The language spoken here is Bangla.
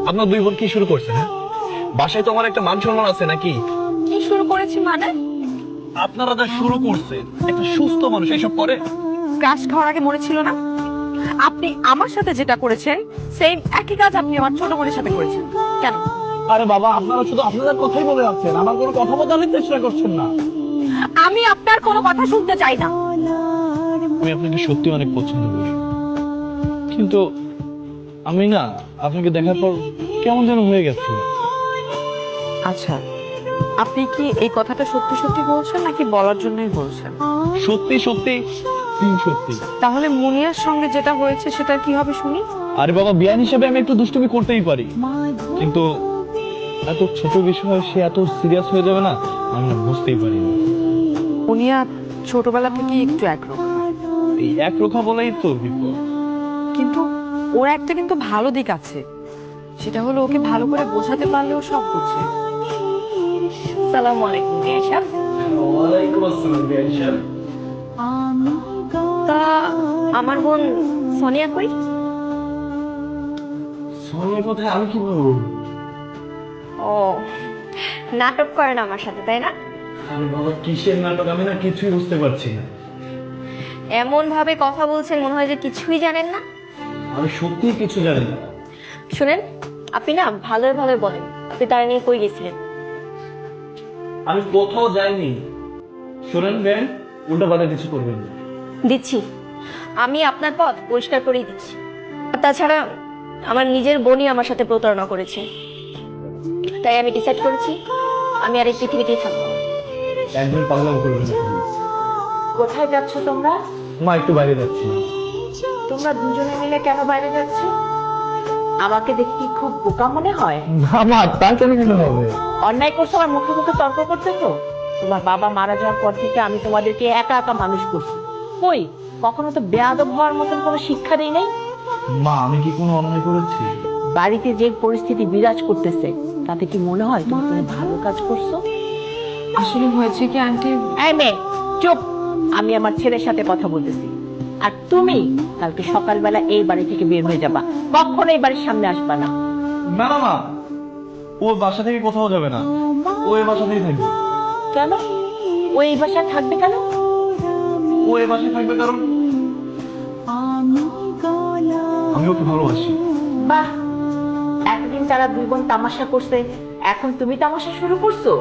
আপনার দুই বোন কি শুরু করছে? হ্যাঁ, বাসায় তো আমার একটা মান সম্মান আছে নাকি? কি শুরু করেছি মানে? আপনারা যা শুরু করছেন, একটা সুস্থ মানুষ এসব করে? ক্রাশ খাওয়ার আগে মনে ছিল না? আপনি আমার সাথে যেটা করেছেন সেম একই কাজ আপনি আমার ছোট বোনের সাথে করেছেন। কেন? আরে বাবা, আপনারা শুধু আপনাদের কথাই বলে যাচ্ছেন, আমার কোনো কথা বলার চেষ্টা করছেন না। আমি আপনার কোনো কথা শুনতে চাই না। আমি আপনাকে সত্যি অনেক পছন্দ করি, কিন্তু আমি না আপনাকে দেখার পর কেমন যেন হয়ে গেছে। আচ্ছা, আপনি কি এই কথাটা সত্যি সত্যি বলছেন নাকি বলার জন্যই বলছেন? সত্যি সত্যি সত্যি। তাহলে মুনিয়ার সঙ্গে যেটা হয়েছে সেটা কি হবে শুনি? আরে বাবা, বিয়ান হিসেবে আমি একটু দুষ্টুমি করতেই পারি, কিন্তু এত ছোট বিষয় সে এত সিরিয়াস হয়ে যাবে না, আমি না বুঝতেই পারিনি। মুনিয়া ছোটবেলা থেকে একটু একরকম, এই একরোখা বলেই তো বিপদ। কিন্তু ওর একটা কিন্তু ভালো দিক আছে, সেটা হলো ওকে ভালো করে বোঝাতে পারলেও সব বুঝে। সালামু আলাইকুম বিয়ান সাহেব। ওয়ালাইকুম আসসালাম বিয়ান সাহেব। তা আমার বোন সোনিয়া কই? সোনিয়ার কথা আমি কি বলবো? ও, নাটক করেন আমার সাথে তাই না? আরে বাবা, কিসের নাটক? আমি না কিছুই বুঝতে পারছি না। এমন ভাবে কথা বলছেন মনে হয় যে কিছুই জানেন না। আমি সত্যিই কিছু জানি না। শুনেন, আপনি না ভালোই ভালোই বলেন আপনি তারা নিয়ে কই গেছিলেন। আমি কোথাও যাইনি। শোনেন বেন, উল্টা পাল্টা কিছু করবেন না। দিচ্ছি, আমি আপনার পথ পরিষ্কার করেই দিচ্ছি। আর তাছাড়া আমার নিজের বোনই আমার সাথে প্রতারণা করেছে, তাই আমি ডিসাইড করেছি আমি আর এই পৃথিবীতেই থাকবো না। একদম পাগলাম করবেন না please। কোথায় যাচ্ছ তোমরা? মা, একটু বাইরে যাচ্ছি। তোমরা দুজনে মিলে কেন বাইরে যাচ্ছ? আমাকে দেখি খুব বোকা মনে হয়? না মা, তা কেন মনে হবে? অন্যায় করছো আর মুখে মুখে তর্ক করতে তো। তোমার বাবা মারা যাওয়ার পর থেকে আমি তোমাদেরকে একা একা মানুষ করছি। কই কখনো তো বেয়াদব হওয়ার মতন কোনো শিক্ষা দেই নাই। মা, আমি কি কোনো অন্যায় করেছি? বাড়িতে যে পরিস্থিতি বিরাজ করতেছে তাতে কি মনে হয় তুমি কোনো ভালো কাজ করছো? আসলে হয়েছে কি আন্টি, এই মেয়ে চুপ, আমি আমার ছেলের সাথে কথা বলতেছি। আর তুমি কালকে সকালবেলা এই বাড়ি থেকে বের হয়ে যাবা, কখনো এই বাড়ির সামনে আসবা না। না না মা, ও বাসা থেকে কোথাও যাবে না, ও এই বাসাতেই থাকবে। কেন ও এই বাসায় থাকবে কেন? ও এই বাসায় থাকবে কারণ আমি ওকে ভালোবাসি। বাহ, এতদিন তারা দুই বোন তামাশা করছে, এখন তুমি তামাশা শুরু করছো?